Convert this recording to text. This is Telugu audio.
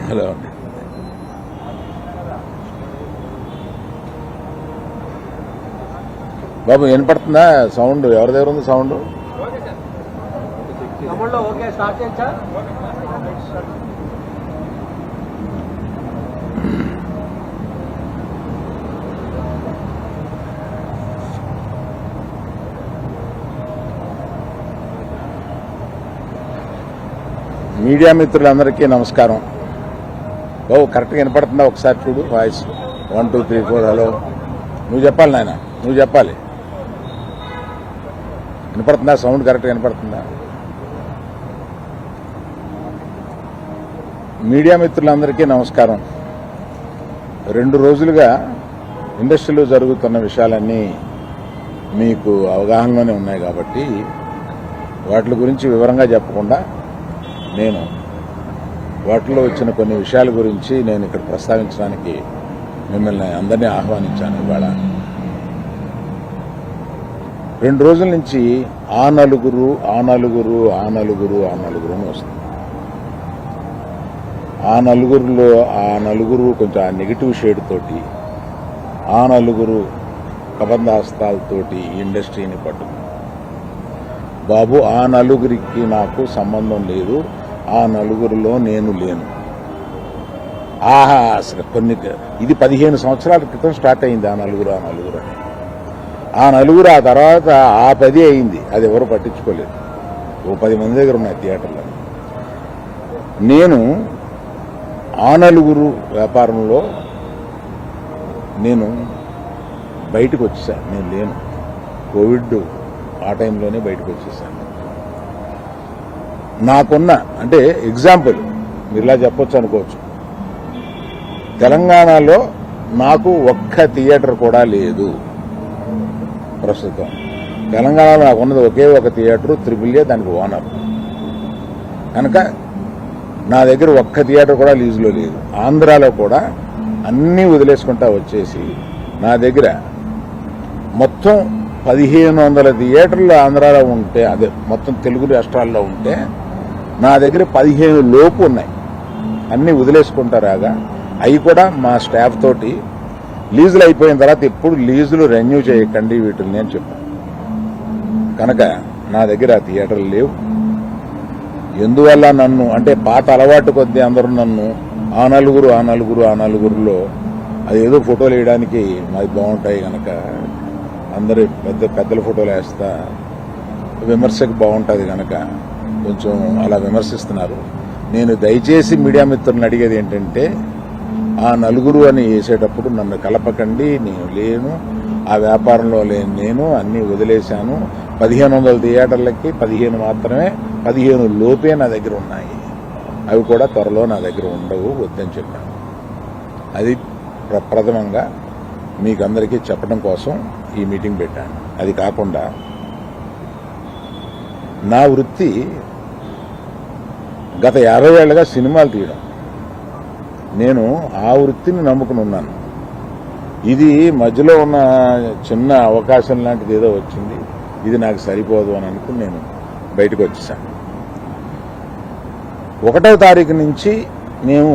హలో అండి. బాబు వినపడుతుందా సౌండ్? ఎవరి దగ్గర ఉంది సౌండ్? మీడియా మిత్రులందరికీ నమస్కారం. బాబు కరెక్ట్గా వినపడుతుందా? ఒకసారి చూడు వాయిస్. 1 2 3 4. హలో, నువ్వు చెప్పాలి నాయన, నువ్వు చెప్పాలి. వినపడుతుందా? సౌండ్ కరెక్ట్గా వినపడుతుందా? మీడియా మిత్రులందరికీ నమస్కారం. 2 రోజులుగా ఇండస్ట్రీలో జరుగుతున్న విషయాలన్నీ మీకు అవగాహనలోనే ఉన్నాయి కాబట్టి వాటి గురించి వివరంగా చెప్పకుండా నేను వాటిలో వచ్చిన కొన్ని విషయాల గురించి నేను ఇక్కడ ప్రస్తావించడానికి మిమ్మల్ని అందరినీ ఆహ్వానించాను. ఇవాళ 2 రోజుల నుంచి ఆ నలుగురు అని వస్తుంది. ఆ నలుగురు కొంచెం ఆ నెగిటివ్ షేడ్ తోటి, ఆ నలుగురు కబంధాస్తాలతోటి ఇండస్ట్రీని పట్టుకు. బాబు, ఆ నలుగురికి నాకు సంబంధం లేదు, ఆ నలుగురిలో నేను లేను. అసలు ఇది 15 సంవత్సరాల క్రితం స్టార్ట్ అయింది ఆ నలుగురు అని. ఆ నలుగురు ఆ తర్వాత ఆ 10 అయింది. అది ఎవరు పట్టించుకోలేదు. ఓ 10 మంది దగ్గర ఉన్నాయి థియేటర్లో. నేను ఆ నలుగురు వ్యాపారంలో నేను బయటకు వచ్చేసాను. నేను లేను. కోవిడ్ ఆ టైంలోనే బయటకు వచ్చేసాను. నాకున్న అంటే ఎగ్జాంపుల్ మీరు ఇలా చెప్పొచ్చు అనుకోవచ్చు. తెలంగాణలో నాకు ఒక్క థియేటర్ కూడా లేదు ప్రస్తుతం. తెలంగాణలో నాకున్నది ఒకే ఒక థియేటర్, AAA, దానికి ఓనర్. కనుక నా దగ్గర ఒక్క థియేటర్ కూడా లీజులో లేదు. ఆంధ్రాలో కూడా అన్నీ వదిలేసుకుంటా వచ్చేసి నా దగ్గర మొత్తం 1500 థియేటర్లు ఆంధ్రాలో ఉంటే, అదే మొత్తం తెలుగు రాష్ట్రాల్లో ఉంటే నా దగ్గర 15 లోపు ఉన్నాయి. అన్నీ వదిలేసుకుంటారాగా అవి కూడా మా స్టాఫ్ తోటి లీజులు అయిపోయిన తర్వాత ఎప్పుడు లీజులు రెన్యూ చేయకండి వీటిని అని చెప్పాను. కనుక నా దగ్గర ఆ థియేటర్లు లేవు. ఎందువల్ల నన్ను అంటే పాత అలవాటు కొద్దీ అందరూ నన్ను ఆ నలుగురులో అదేదో ఫోటోలు వేయడానికి మాది బాగుంటాయి కనుక అందరి పెద్దల ఫోటోలు వేస్తా, విమర్శకు బాగుంటుంది కనుక కొంచెం అలా విమర్శిస్తున్నారు. నేను దయచేసి మీడియా మిత్రులను అడిగేది ఏంటంటే, ఆ నలుగురు అని వేసేటప్పుడు నన్ను కలపకండి. నేను లేను, ఆ వ్యాపారంలో లేను. నేను అన్నీ వదిలేశాను. 1500 థియేటర్లకి 15 మాత్రమే, 15 లోపే నా దగ్గర ఉన్నాయి. అవి కూడా త్వరలో నా దగ్గర ఉండవు, వద్దని చెప్పాను. అది ప్రథమంగా మీకు అందరికీ చెప్పడం కోసం ఈ మీటింగ్ పెట్టాను. అది కాకుండా నా వృత్తి గత 50 ఏళ్లుగా సినిమాలు తీయడం. నేను ఆ వృత్తిని నమ్ముకుని ఉన్నాను. ఇది మధ్యలో ఉన్న చిన్న అవకాశం లాంటిది ఏదో వచ్చింది, ఇది నాకు సరిపోదు అని అనుకుని నేను బయటకు వచ్చేసాను. 1వ తారీఖు నుంచి మేము